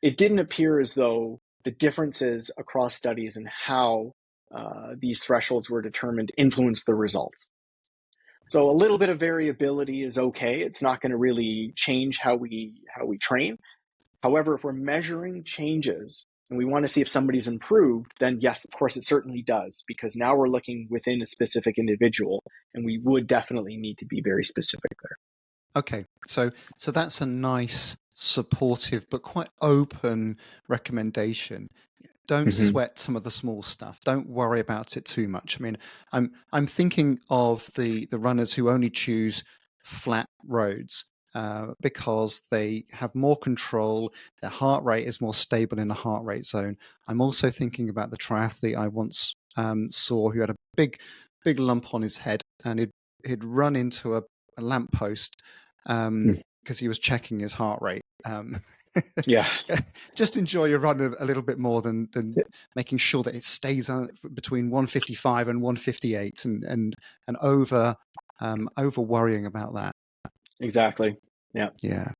S1: it didn't appear as though the differences across studies and how these thresholds were determined influenced the results. So a little bit of variability is okay. It's not going to really change how we train. However, if we're measuring changes and we want to see if somebody's improved, then yes, of course, it certainly does, because now we're looking within a specific individual, and we would definitely need to be very specific there.
S3: Okay, so that's a nice, supportive, but quite open recommendation. Don't sweat some of the small stuff. Don't worry about it too much. I mean, I'm thinking of the runners who only choose flat roads because they have more control. Their heart rate is more stable in a heart rate zone. I'm also thinking about the triathlete I once saw who had a big lump on his head, and he'd run into a lamppost because he was checking his heart rate.
S1: Yeah.
S3: Just enjoy your run a little bit more than making sure that it stays between 155 and 158 and over worrying about that.
S1: Exactly. Yeah.
S3: Yeah.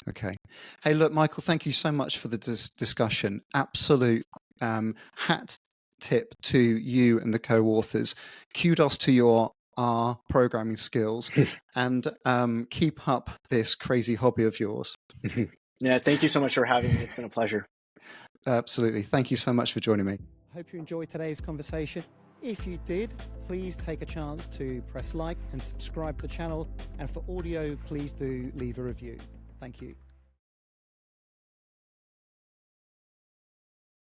S3: Okay. Hey, look, Michael, thank you so much for the discussion. Absolute hat tip to you and the co-authors. Kudos to your R programming skills and keep up this crazy hobby of yours.
S1: Yeah, thank you so much for having me. It's been a pleasure.
S3: Absolutely. Thank you so much for joining me.
S2: Hope you enjoyed today's conversation. If you did, please take a chance to press like and subscribe to the channel. And for audio, please do leave a review. Thank you.